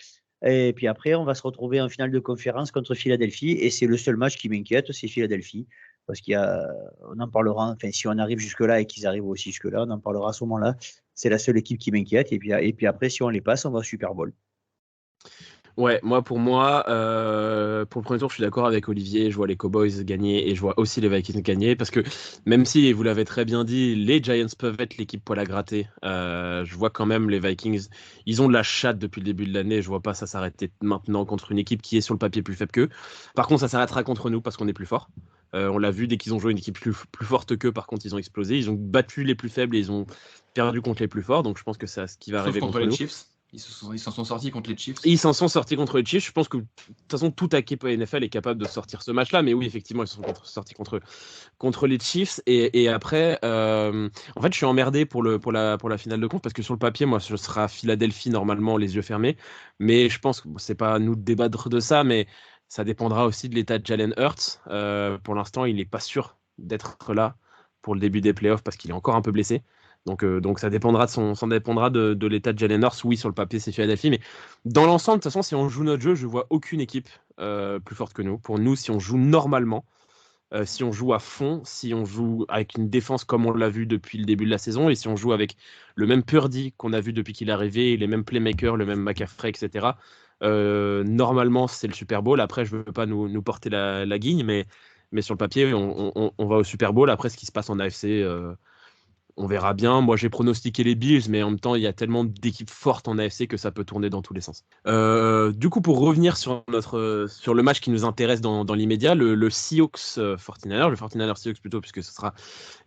Et puis après, on va se retrouver en finale de conférence contre Philadelphie, et c'est le seul match qui m'inquiète, c'est Philadelphie, parce on en parlera, enfin si on arrive jusque-là et qu'ils arrivent aussi jusque-là, on en parlera à ce moment-là. C'est la seule équipe qui m'inquiète, et puis après, si on les passe, on va au Super Bowl.
Ouais, pour le premier tour, je suis d'accord avec Olivier. Je vois les Cowboys gagner et je vois aussi les Vikings gagner, parce que même si, vous l'avez très bien dit, les Giants peuvent être l'équipe poil à gratter, je vois quand même les Vikings, ils ont de la chatte depuis le début de l'année. Je vois pas ça s'arrêter maintenant contre une équipe qui est sur le papier plus faible qu'eux. Par contre, ça s'arrêtera contre nous parce qu'on est plus fort. On l'a vu, dès qu'ils ont joué une équipe plus forte qu'eux, par contre, ils ont explosé. Ils ont battu les plus faibles et ils ont perdu contre les plus forts. Donc je pense que c'est ce qui va arriver contre
les
nous.
Chiefs. Ils s'en sont sortis contre les Chiefs.
Ils s'en sont sortis contre les Chiefs. Je pense que de toute façon, toute équipe NFL est capable de sortir ce match-là. Mais oui, effectivement, ils se sont sortis contre les Chiefs. Et après, en fait, je suis emmerdé pour la finale de conf, parce que sur le papier, moi, ce sera Philadelphie normalement, les yeux fermés. Mais je pense que c'est pas à nous de débattre de ça, mais ça dépendra aussi de l'état de Jalen Hurts. Pour l'instant, il n'est pas sûr d'être là pour le début des playoffs parce qu'il est encore un peu blessé. Donc ça dépendra de l'état de Jalen Hurts. Oui, sur le papier, c'est Philadelphie, mais dans l'ensemble, de toute façon, si on joue notre jeu, je vois aucune équipe plus forte que nous. Pour nous, si on joue normalement, si on joue à fond, si on joue avec une défense comme on l'a vu depuis le début de la saison, et si on joue avec le même Purdy qu'on a vu depuis qu'il est arrivé, les mêmes playmakers, le même McCaffrey, etc., normalement, c'est le Super Bowl. Après, je ne veux pas nous porter la guigne, mais sur le papier, on va au Super Bowl. Après, ce qui se passe en AFC... on verra bien. Moi, j'ai pronostiqué les Bills, mais en même temps, il y a tellement d'équipes fortes en AFC que ça peut tourner dans tous les sens. Du coup, pour revenir sur le match qui nous intéresse dans l'immédiat, le Seahawks 49ers, le 49ers Seahawks plutôt, puisque ce sera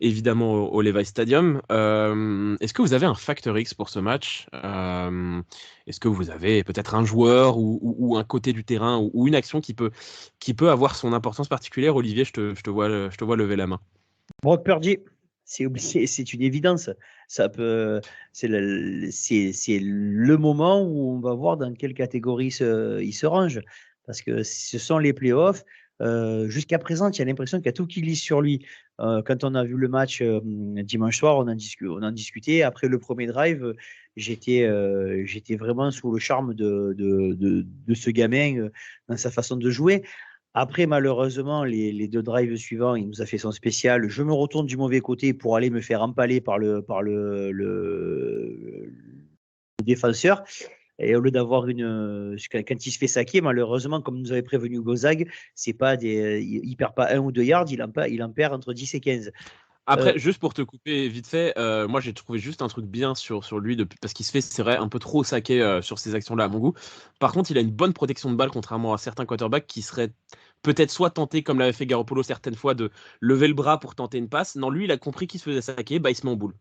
évidemment au Levi's Stadium. Est-ce que vous avez un facteur X pour ce match ? Est-ce que vous avez peut-être un joueur ou un côté du terrain ou une action qui peut avoir son importance particulière ? Olivier, je te vois lever la main.
Brock Purdy. C'est une évidence. C'est le moment où on va voir dans quelle catégorie il se range. Parce que ce sont les playoffs. Jusqu'à présent, il y a l'impression qu'il y a tout qui glisse sur lui. Quand on a vu le match dimanche soir, on en discutait. Après le premier drive, j'étais vraiment sous le charme de ce gamin dans sa façon de jouer. Après, malheureusement, les deux drives suivants, il nous a fait son spécial. Je me retourne du mauvais côté pour aller me faire empaler par le défenseur. Et au lieu d'avoir quand il se fait saquer, malheureusement, comme nous avait prévenu Gozag, c'est pas il perd pas 1 ou 2 yards, il en perd entre 10 et 15.
Après, juste pour te couper vite fait, moi j'ai trouvé juste un truc bien sur lui parce qu'il se fait, c'est vrai, un peu trop saquer sur ces actions-là à mon goût. Par contre, il a une bonne protection de balle, contrairement à certains quarterbacks qui seraient peut-être soit tentés, comme l'avait fait Garoppolo certaines fois, de lever le bras pour tenter une passe. Non, lui, il a compris qu'il se faisait saquer, bah il se met en boule.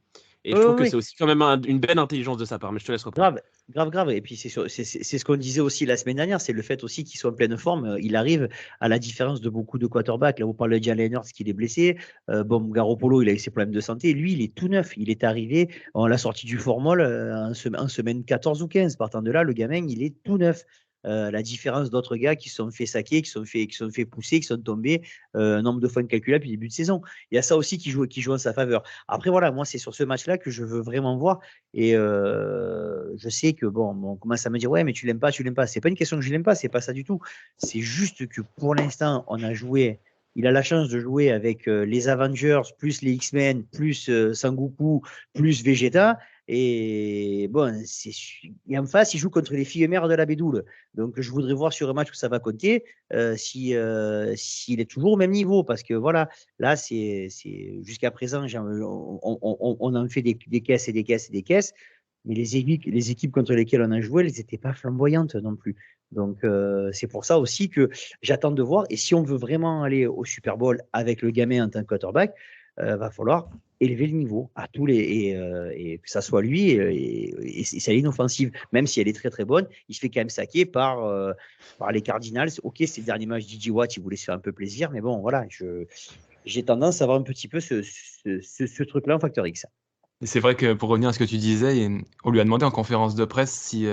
Et je trouve que c'est aussi quand même une belle intelligence de sa part, mais je te laisse reprendre.
Grave. Et puis c'est ce qu'on disait aussi la semaine dernière, c'est le fait aussi qu'il soit en pleine forme. Il arrive à la différence de beaucoup de quarterbacks. Là, vous parlez de Jalen Hurts qui est blessé. Garoppolo, il a eu ses problèmes de santé. Lui, il est tout neuf. Il est arrivé, on l'a sorti du formol en semaine 14 ou 15. Partant de là, le gamin, il est tout neuf. La différence d'autres gars qui se sont fait saquer, qui se sont fait pousser, qui sont tombés un nombre de fois incalculable depuis le début de saison. Il y a ça aussi qui joue en sa faveur. Après, voilà, moi, c'est sur ce match-là que je veux vraiment voir. Et je sais que, on commence à me dire, ouais, mais tu l'aimes pas. C'est pas une question que je l'aime pas, c'est pas ça du tout. C'est juste que pour l'instant, il a la chance de jouer avec les Avengers, plus les X-Men, plus Sangoku, plus Vegeta. Et en face, il joue contre les filles mères de la Bédoule. Donc, je voudrais voir sur un match où ça va compter s'il est toujours au même niveau. Parce que voilà, là, c'est jusqu'à présent, on en fait des caisses et des caisses et des caisses. Mais les équipes contre lesquelles on a joué, elles n'étaient pas flamboyantes non plus. Donc, c'est pour ça aussi que j'attends de voir. Et si on veut vraiment aller au Super Bowl avec le gamin en tant que quarterback, va falloir élever le niveau à tous et que ça soit lui et sa ligne offensive, même si elle est très très bonne, il se fait quand même saquer par les Cardinals. Ok, c'est le dernier match DJ Watt, il voulait se faire un peu plaisir, mais bon, voilà, j'ai tendance à avoir un petit peu ce truc-là en facteur X.
Et c'est vrai que pour revenir à ce que tu disais, on lui a demandé en conférence de presse si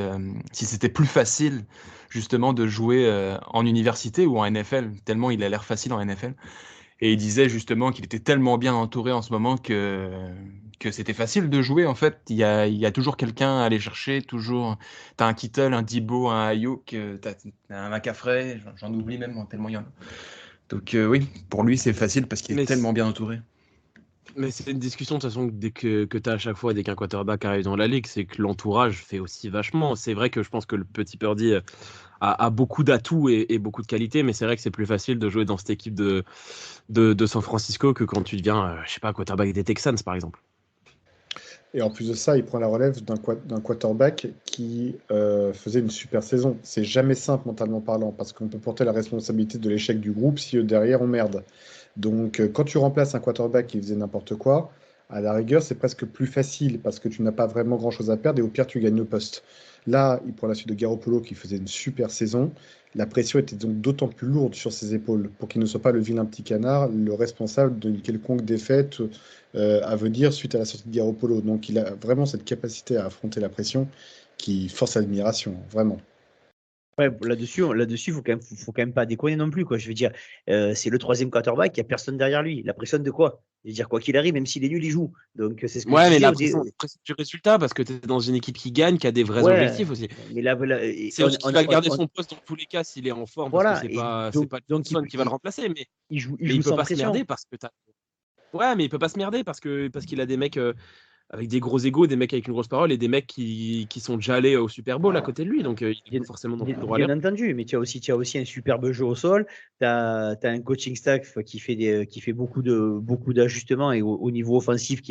c'était plus facile justement de jouer en université ou en NFL, tellement il a l'air facile en NFL. Et il disait justement qu'il était tellement bien entouré en ce moment que c'était facile de jouer. En fait, il y a toujours quelqu'un à aller chercher. Toujours, t'as un Kittle, un Debo, un Ayuk, t'as un McCaffrey. J'en oublie même tellement il y en a. Donc oui, pour lui c'est facile parce qu'il est tellement bien entouré.
Mais c'est une discussion de toute façon que tu as à chaque fois dès qu'un quarterback arrive dans la ligue, c'est que l'entourage fait aussi vachement. C'est vrai que je pense que le petit Purdy a beaucoup d'atouts et beaucoup de qualités, mais c'est vrai que c'est plus facile de jouer dans cette équipe de San Francisco que quand tu deviens, je sais pas, quarterback des Texans par exemple.
Et en plus de ça, il prend la relève d'un quarterback qui faisait une super saison. C'est jamais simple mentalement parlant, parce qu'on peut porter la responsabilité de l'échec du groupe si derrière on merde. Donc quand tu remplaces un quarterback qui faisait n'importe quoi, à la rigueur, c'est presque plus facile, parce que tu n'as pas vraiment grand-chose à perdre, et au pire, tu gagnes le poste. Là, il prend la suite de Garoppolo qui faisait une super saison. La pression était donc d'autant plus lourde sur ses épaules pour qu'il ne soit pas le vilain petit canard, le responsable d'une quelconque défaite à venir suite à la sortie de Garoppolo. Donc il a vraiment cette capacité à affronter la pression qui force l'admiration, vraiment.
Ouais, là-dessus, faut quand même pas déconner non plus, quoi. Je veux dire, c'est le 3e quarterback, il n'y a personne derrière lui. La pression de quoi? Je veux dire, quoi qu'il arrive, même s'il est nul, il joue. Donc c'est ce que je
mais
disais
la pression du résultat, parce que tu es dans une équipe qui gagne, qui a des vrais objectifs aussi.
Mais là,
c'est aussi qu'il va garder son poste dans tous les cas s'il est en forme, parce que c'est pas Johnson qui va le remplacer, mais
il
peut pas se merder parce que mais il peut pas se merder parce qu'il a des mecs avec des gros égos, des mecs avec une grosse parole et des mecs qui sont déjà allés au Super Bowl à côté de lui, donc il n'a pas forcément non plus le droit à
Bien entendu, mais tu as aussi un superbe jeu au sol, tu as un coaching staff qui fait beaucoup d'ajustements et au niveau offensif,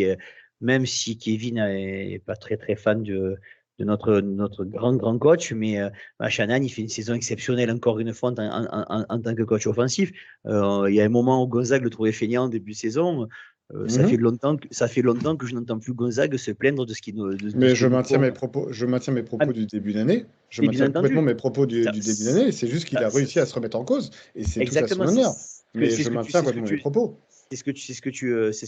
même si Kevin n'est pas très très fan de notre grand coach, mais Shanahan, il fait une saison exceptionnelle encore une fois en tant que coach offensif. Il y a un moment où Gonzague le trouvait feignant en début de saison. Ça fait longtemps que je n'entends plus Gonzague se plaindre de ce qui nous.
Mais je maintiens mes propos du début d'année. Je maintiens complètement mes propos du début d'année. C'est juste qu'il a réussi à se remettre en cause, et c'est tout à son honneur. Mais je maintiens complètement mes propos.
C'est ce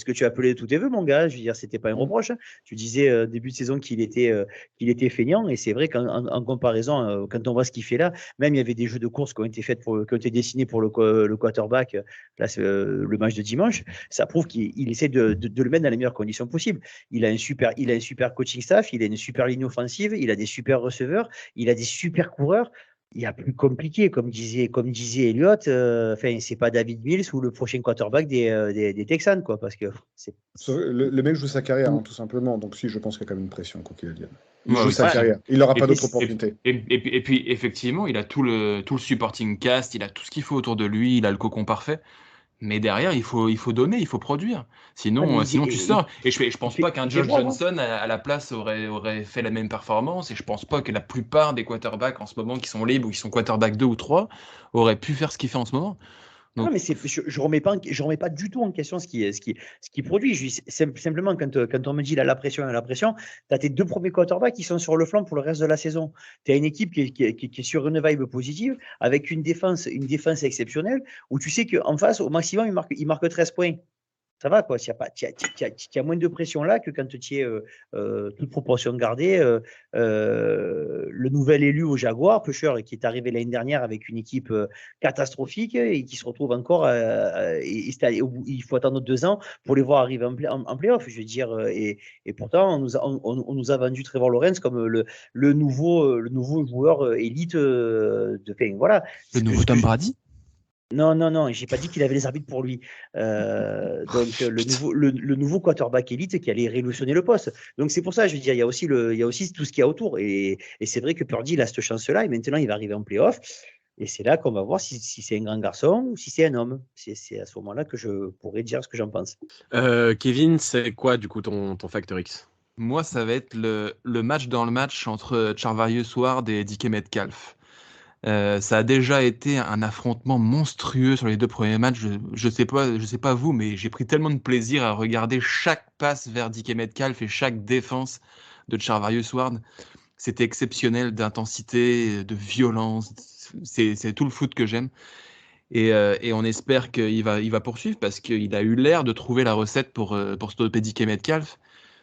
que tu appelais de tous tes vœux, mon gars. Je veux dire, c'était pas un reproche. Tu disais début de saison qu'il était feignant, et c'est vrai qu'en comparaison, quand on voit ce qu'il fait là, même il y avait des jeux de course qui ont été dessinés pour le quarterback. Là, c'est le match de dimanche. Ça prouve qu'il essaie de le mettre dans les meilleures conditions possibles. Il a un super coaching staff, il a une super ligne offensive, il a des super receveurs, il a des super coureurs. Il y a plus compliqué, comme disait Elliot. C'est pas David Mills ou le prochain quarterback des Texans, quoi, parce que c'est.
Le mec joue sa carrière, tout simplement. Donc si, je pense qu'il y a quand même une pression, quoi qu'il advienne. Il
Ouais,
joue
oui,
sa
c'est sûr.
carrière. Il n'aura pas
Et-
d'autre opportunité.
Et puis, effectivement, il a tout le supporting cast, il a tout ce qu'il faut autour de lui, il a le cocon parfait. Mais derrière, il faut donner, il faut produire. Sinon, sinon tu sors. Et je pense pas qu'un Josh Johnson à la place aurait fait la même performance. Et je pense pas que la plupart des quarterbacks en ce moment qui sont libres ou qui sont quarterback 2 ou 3 auraient pu faire ce qu'il fait en ce moment.
Non, mais je remets pas du tout en question ce qui produit. Simplement, quand on me dit la pression, tu as tes 2 premiers quarterbacks qui sont sur le flanc pour le reste de la saison. Tu as une équipe qui est sur une vibe positive, avec une défense exceptionnelle, où tu sais qu'en face, au maximum, il marque 13 points. Ça va, quoi. Tu as moins de pression là que quand tu es toute proportion gardée. Le nouvel élu au Jaguar, Pusher, qui est arrivé l'année dernière avec une équipe catastrophique et qui se retrouve encore. Il faut attendre 2 ans pour les voir arriver en playoff. Je veux dire, et pourtant, on nous a vendu Trevor Lawrence comme le nouveau joueur élite voilà.
Le nouveau Tom Brady.
Non, j'ai pas dit qu'il avait les arbitres pour lui. Donc le nouveau quarterback élite qui allait révolutionner le poste. Donc c'est pour ça, je veux dire, il y a aussi tout ce qu'il y a autour. Et c'est vrai que Purdy il a cette chance-là et maintenant il va arriver en playoff. Et c'est là qu'on va voir si c'est un grand garçon ou si c'est un homme. C'est à ce moment-là que je pourrais dire ce que j'en pense.
Kevin, c'est quoi du coup ton facteur X?
Moi, ça va être le match dans le match entre Charvarius Ward et DK Metcalf. Ça a déjà été un affrontement monstrueux sur les 2 premiers matchs. Je sais pas vous, mais j'ai pris tellement de plaisir à regarder chaque passe vers DK Metcalf et chaque défense de Charvarius Ward. C'était exceptionnel d'intensité, de violence. C'est tout le foot que j'aime. Et on espère qu'il va poursuivre parce qu'il a eu l'air de trouver la recette pour stopper DK Metcalf.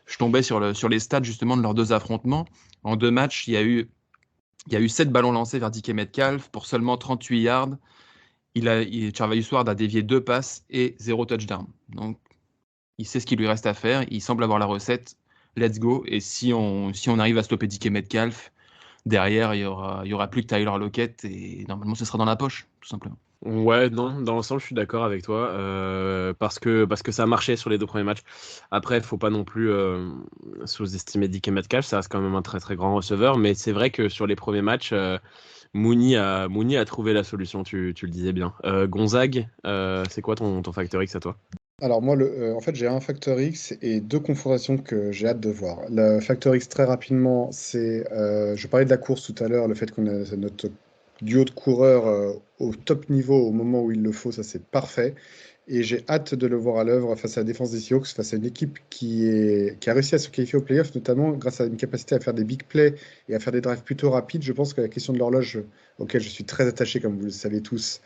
Je tombais sur les stats justement de leurs 2 affrontements. En 2 matchs, il y a eu 7 ballons lancés vers DK Metcalf pour seulement 38 yards. Charvarius Ward a dévié 2 passes et 0 touchdown. Donc, il sait ce qu'il lui reste à faire. Il semble avoir la recette. Let's go. Et si on arrive à stopper DK Metcalf, derrière, il y aura plus que Tyler Lockett et normalement, ce sera dans la poche, tout simplement.
Ouais, non, dans l'ensemble, je suis d'accord avec toi parce que ça a marché sur les 2 premiers matchs. Après, il faut pas non plus sous-estimer DK Metcalf, ça reste quand même un très très grand receveur, mais c'est vrai que sur les premiers matchs, Mooney a trouvé la solution, tu le disais bien. Gonzague, c'est quoi ton facteur X à toi?
Alors moi, en fait, j'ai un facteur X et 2 confrontations que j'ai hâte de voir. Le facteur X, très rapidement, c'est, je parlais de la course tout à l'heure, le fait qu'on a notre duo de coureurs au top niveau au moment où il le faut, ça c'est parfait. Et j'ai hâte de le voir à l'œuvre face à la défense des Seahawks, face à une équipe qui a réussi à se qualifier au playoff, notamment grâce à une capacité à faire des big plays et à faire des drives plutôt rapides. Je pense que la question de l'horloge, auquel je suis très attaché, comme vous le savez tous,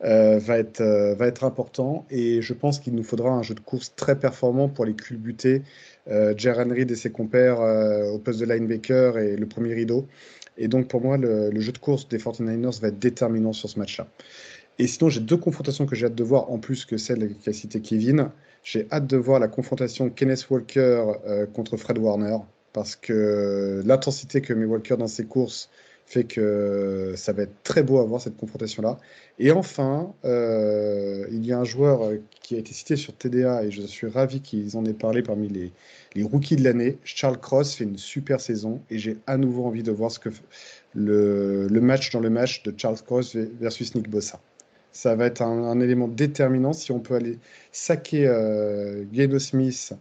va être important. Et je pense qu'il nous faudra un jeu de course très performant pour les culbuter. Jaron Reed et ses compères au poste de linebacker et le premier rideau. Et donc pour moi, le jeu de course des 49ers va être déterminant sur ce match-là. Et sinon, j'ai 2 confrontations que j'ai hâte de voir, en plus que celle qu'a cité Kevin. J'ai hâte de voir la confrontation Kenneth Walker contre Fred Warner, parce que l'intensité que met Walker dans ses courses fait que ça va être très beau à voir cette confrontation-là. Et enfin, il y a un joueur qui a été cité sur TDA, et je suis ravi qu'ils en aient parlé parmi les rookies de l'année. Charles Cross fait une super saison, et j'ai à nouveau envie de voir ce que le match dans le match de Charles Cross versus Nick Bosa. Ça va être un élément déterminant si on peut aller saquer Geno Smith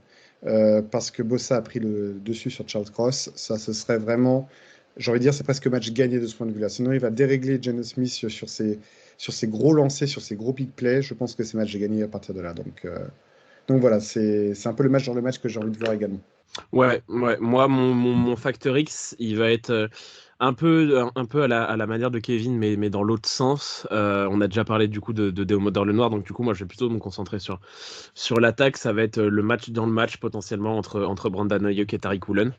parce que Bosa a pris le dessus sur Charles Cross. Ça, ce serait vraiment, j'ai envie de dire, c'est presque match gagné de ce point de vue-là. Sinon, il va dérégler Geno Smith sur ses gros lancers, sur ses gros big plays. Je pense que c'est match gagné à partir de là. Donc voilà, c'est un peu le match dans le match que j'ai envie de voir également.
Ouais. Moi, mon facteur X, il va être un peu à la manière de Kevin, mais dans l'autre sens. On a déjà parlé du coup de dans le noir, donc du coup, moi, je vais plutôt me concentrer sur l'attaque. Ça va être le match dans le match potentiellement entre Brandon Ayuk et Tariq Woolen.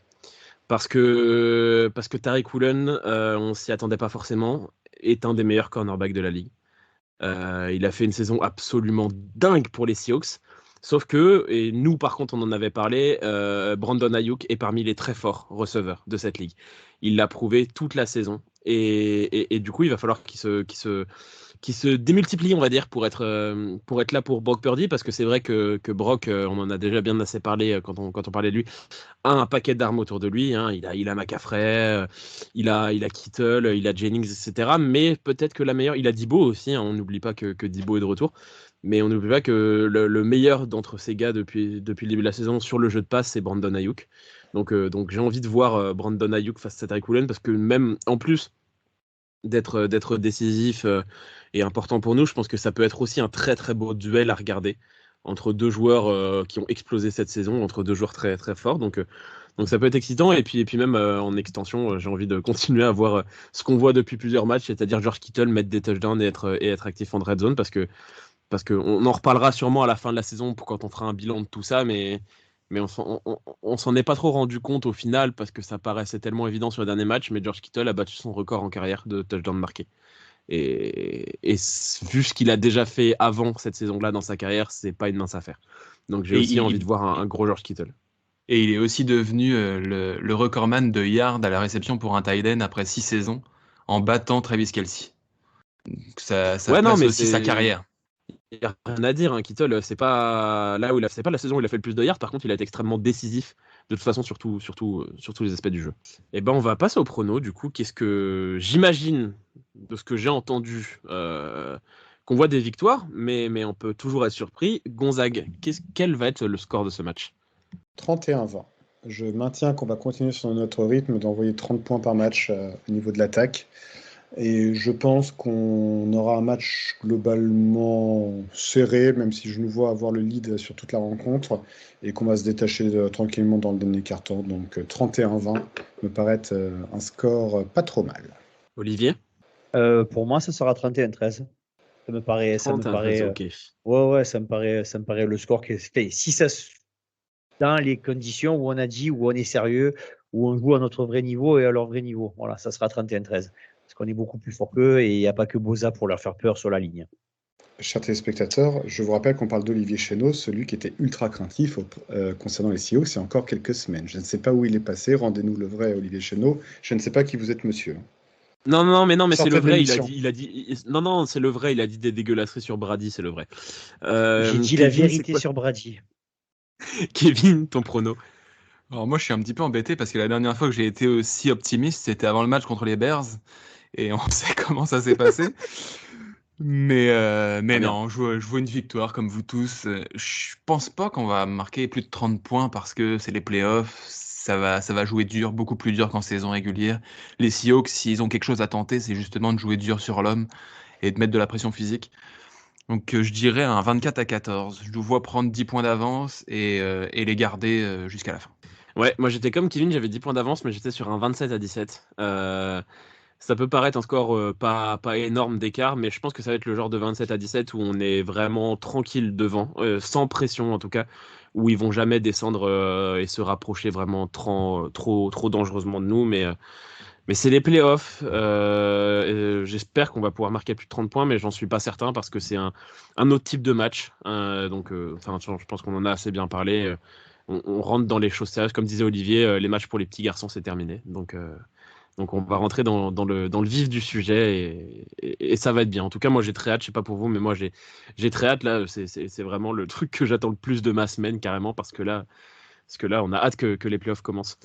Parce que Tariq Woolen, on s'y attendait pas forcément, est un des meilleurs cornerbacks de la ligue. Il a fait une saison absolument dingue pour les Seahawks. Sauf que, et nous par contre on en avait parlé, Brandon Ayuk est parmi les très forts receveurs de cette ligue. Il l'a prouvé toute la saison Et du coup, il va falloir qu'il se démultiplie, on va dire, pour être là pour Brock Purdy, parce que c'est vrai que Brock, on en a déjà bien assez parlé quand on parlait de lui, a un paquet d'armes autour de lui. Hein. Il a McCaffrey, il a Kittle, il a Jennings, etc. Mais peut-être que la meilleure, il a Debo aussi. Hein. On n'oublie pas que Debo est de retour. Mais on n'oublie pas que le meilleur d'entre ces gars depuis le début de la saison sur le jeu de passe, c'est Brandon Ayuk. Donc j'ai envie de voir Brandon Ayuk face à Tariq Woolen, parce que même en plus d'être décisif et important pour nous, je pense que ça peut être aussi un très très beau duel à regarder entre deux joueurs qui ont explosé cette saison, entre deux joueurs très très forts. Donc ça peut être excitant. Et puis même en extension, j'ai envie de continuer à voir ce qu'on voit depuis plusieurs matchs, c'est-à-dire George Kittle mettre des touchdowns et être actif en red zone, parce que on en reparlera sûrement à la fin de la saison quand on fera un bilan de tout ça, mais on s'en est pas trop rendu compte au final, parce que ça paraissait tellement évident sur le dernier match, mais George Kittle a battu son record en carrière de touchdowns marqués. Et vu ce qu'il a déjà fait avant cette saison-là dans sa carrière, c'est pas une mince affaire. Donc j'ai aussi envie de voir un gros George Kittle.
Et il est aussi devenu le recordman de yards à la réception pour un tight end après 6 saisons, en battant Travis Kelce. Donc ça place aussi sa carrière.
Il n'y a rien à dire, hein. Kittle, c'est pas c'est pas la saison où il a fait le plus de yards. Par contre, il a été extrêmement décisif de toute façon sur tous les aspects du jeu. Et ben, on va passer au prono. Du coup, qu'est-ce que j'imagine de ce que j'ai entendu, qu'on voit des victoires, mais on peut toujours être surpris. Gonzague, quel va être le score de ce match?
31-20. Je maintiens qu'on va continuer sur notre rythme d'envoyer 30 points par match au niveau de l'attaque. Et je pense qu'on aura un match globalement serré, même si je nous vois avoir le lead sur toute la rencontre, et qu'on va se détacher tranquillement dans le dernier quart-temps. Donc 31-20 me paraît un score pas trop mal.
Olivier?
Pour moi, ça sera 31-13. Ça me paraît.
Ok.
Ouais, ça me paraît le score qui est fait. Si ça, dans les conditions où on a dit, où on est sérieux, où on joue à notre vrai niveau et à leur vrai niveau. Voilà, ça sera 31-13. Parce qu'on est beaucoup plus fort qu'eux et il n'y a pas que Boza pour leur faire peur sur la ligne.
Chers téléspectateurs, je vous rappelle qu'on parle d'Olivier Chénaud, celui qui était ultra craintif concernant les Seahawks il y a encore quelques semaines. Je ne sais pas où il est passé, rendez-nous le vrai Olivier Chénaud. Je ne sais pas qui vous êtes, monsieur.
Non, mais c'est le vrai.
L'émission.
Il a dit. Non, c'est le vrai. Il a dit des dégueulasseries sur Brady, c'est le vrai.
J'ai dit la vérité sur Brady.
Kevin, ton prono?
Alors moi, je suis un petit peu embêté parce que la dernière fois que j'ai été aussi optimiste, c'était avant le match contre les Bears. Et on sait comment ça s'est passé. Mais non, je vois une victoire comme vous tous. Je pense pas qu'on va marquer plus de 30 points parce que c'est les playoffs. Ça va jouer dur, beaucoup plus dur qu'en saison régulière. Les Seahawks, s'ils ont quelque chose à tenter, c'est justement de jouer dur sur l'homme et de mettre de la pression physique. Donc je dirais un 24-14. Je nous vois prendre 10 points d'avance et les garder jusqu'à la fin.
Ouais, moi j'étais comme Kevin, j'avais 10 points d'avance, mais j'étais sur un 27-17. Ça peut paraître un score pas énorme d'écart, mais je pense que ça va être le genre de 27-17 où on est vraiment tranquille devant, sans pression en tout cas, où ils vont jamais descendre et se rapprocher vraiment trop dangereusement de nous. Mais c'est les playoffs. J'espère qu'on va pouvoir marquer plus de 30 points, mais j'en suis pas certain parce que c'est un autre type de match. Je pense qu'on en a assez bien parlé. On rentre dans les choses sérieuses. Comme disait Olivier, les matchs pour les petits garçons, c'est terminé. Donc on va rentrer dans le vif du sujet et ça va être bien. En tout cas, moi, j'ai très hâte. Je sais pas pour vous, mais moi, j'ai très hâte. Là, c'est vraiment le truc que j'attends le plus de ma semaine, carrément, parce que là, on a hâte que les playoffs commencent.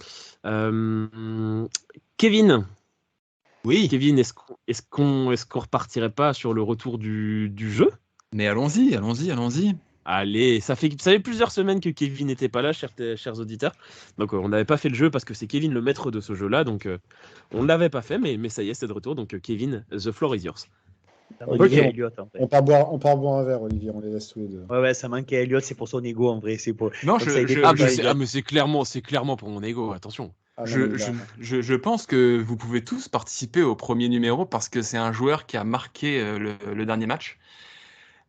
Kevin.
Oui.
Kevin, est-ce qu'on repartirait pas sur le retour du jeu?
Mais allons-y.
Allez, ça fait plusieurs semaines que Kevin n'était pas là, chers auditeurs. Donc on n'avait pas fait le jeu parce que c'est Kevin le maître de ce jeu-là. Donc on ne l'avait pas fait, mais ça y est, c'est de retour. Donc Kevin, the floor is yours.
Okay. Elliot, en fait.
On part boire un verre, Olivier, on les laisse tous les deux.
Ouais, ça manquait Elliot, c'est pour son ego en vrai. C'est pour...
Non,
mais c'est clairement pour mon ego, attention.
Je pense que vous pouvez tous participer au premier numéro parce que c'est un joueur qui a marqué le dernier match.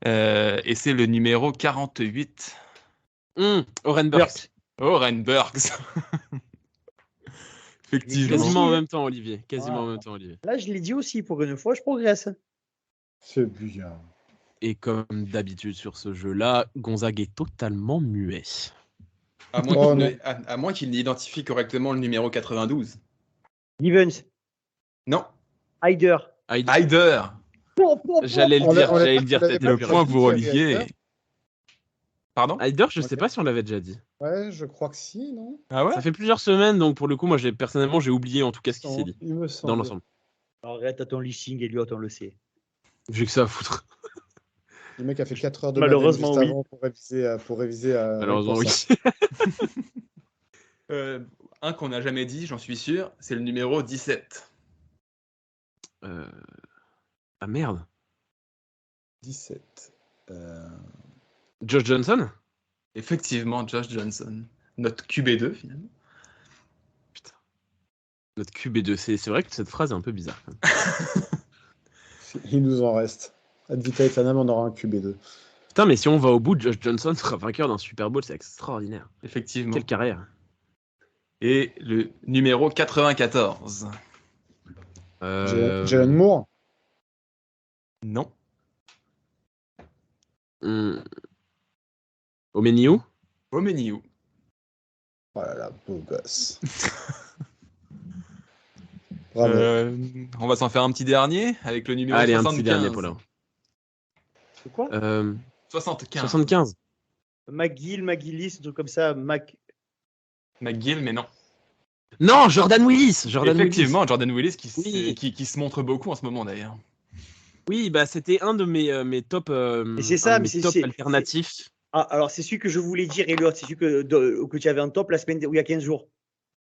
Et c'est le numéro 48.
Oren Burks. Effectivement. Quasiment en même temps, Olivier.
Là, je l'ai dit aussi, pour une fois, je progresse.
C'est bien.
Et comme d'habitude sur ce jeu-là, Gonzague est totalement muet.
À moins qu'il n'identifie correctement le numéro 92.
Evans.
Non.
Hyder.
Hyder.
J'allais le
On
dire,
l'a-
j'allais le dire.
on l'avait
peut-être
pas
Le
plus
dit.
point
rapide.
que vous reliez. Pardon?
Hyder, je sais
Ok.
pas si on l'avait déjà dit.
Ouais, je crois que si, non?
Ah ouais?
Ça fait plusieurs semaines, donc pour le coup, moi, personnellement, j'ai oublié en tout cas ce qui s'est dit
Il me
dans
semble.
l'ensemble.
Arrête à ton listing, Elliot, on le sait.
J'ai que ça à foutre.
Le mec a fait 4 heures de
Malheureusement,
maths juste
oui.
avant pour réviser à
Malheureusement,
pour
oui.
ça.
Un qu'on n'a jamais dit, j'en suis sûr, c'est le numéro 17.
Ah merde.
17.
Josh Johnson?
Effectivement, Josh Johnson. Notre QB2 finalement.
Putain. Notre QB2. C'est vrai que cette phrase est un peu bizarre. Quand même.
Il nous en reste. Ad vitam aeternam, on aura un QB2.
Putain, mais si on va au bout, Josh Johnson sera vainqueur d'un Super Bowl, c'est extraordinaire.
Effectivement.
Quelle carrière.
Et le numéro 94.
Jalen Moore.
Non.
Omeniu?
Omeniu.
Oh là là, beau gosse. Bravo.
On va s'en faire un petit dernier avec le numéro
Allez,
75.
un petit dernier pour là.
C'est quoi
75.
75.
McGillis, un truc comme ça.
McGill, mais non.
Non, Jordan Willis.
Effectivement, Jordan Willis
Oui.
qui se montre beaucoup en ce moment d'ailleurs.
Oui, bah c'était un de mes top,
Mais c'est ça,
un de
mais
mes top alternatifs.
Ah, alors c'est celui que je voulais dire, Elliot. C'est celui que tu avais en top la semaine il y a 15 jours.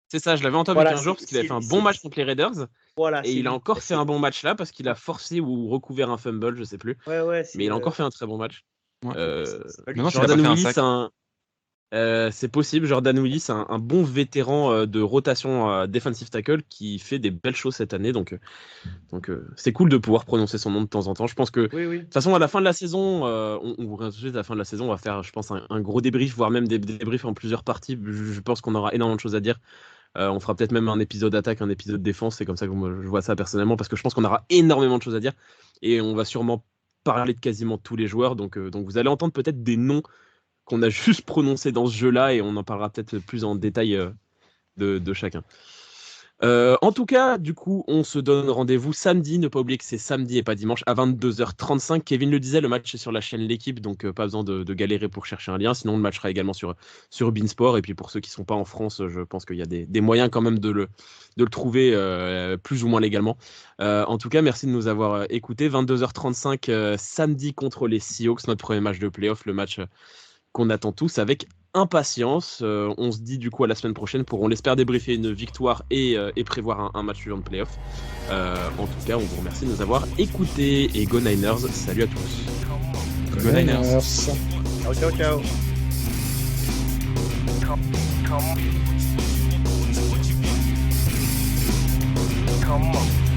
C'est ça, je l'avais en top
Voilà,
il y a 15 jours parce qu'il a
c'est-
fait un
c'est-
bon match contre les Raiders
Voilà.
et il a encore fait un bon match là parce qu'il a forcé ou recouvert un fumble, je sais plus.
Ouais,
Mais il a encore fait un très bon match.
Ouais.
Maintenant,
s'il a pas
Jordan
fait un
Willis,
sac.
c'est possible. Jordan Willis, un bon vétéran de rotation defensive tackle qui fait des belles choses cette année. Donc c'est cool de pouvoir prononcer son nom de temps en temps. Je pense que
Oui.
de toute façon, à la fin de la saison, on vous revient tout de suite à la fin de la saison, on va faire, je pense, un gros débrief, voire même des débriefs en plusieurs parties. Je pense qu'on aura énormément de choses à dire. On fera peut-être même un épisode attaque, un épisode défense. C'est comme ça que moi, je vois ça personnellement, parce que je pense qu'on aura énormément de choses à dire. Et on va sûrement parler de quasiment tous les joueurs. Donc vous allez entendre peut-être des noms qu'on a juste prononcés dans ce jeu-là, et on en parlera peut-être plus en détail de chacun. En tout cas, du coup, on se donne rendez-vous samedi. Ne pas oublier que c'est samedi et pas dimanche à 22h35. Kevin le disait, le match est sur la chaîne L'Équipe, donc pas besoin de galérer pour chercher un lien. Sinon, le match sera également sur Beansport. Et puis pour ceux qui ne sont pas en France, je pense qu'il y a des moyens quand même de le trouver plus ou moins légalement. En tout cas, merci de nous avoir écoutés. 22h35 samedi contre les Seahawks, notre premier match de playoff, le match qu'on attend tous avec impatience. On se dit du coup à la semaine prochaine pour, on l'espère, débriefer une victoire et prévoir un match suivant de playoff. En tout cas, on vous remercie de nous avoir écoutés et Go Niners. Salut à tous.
Go Niners.
Ciao.
Come on.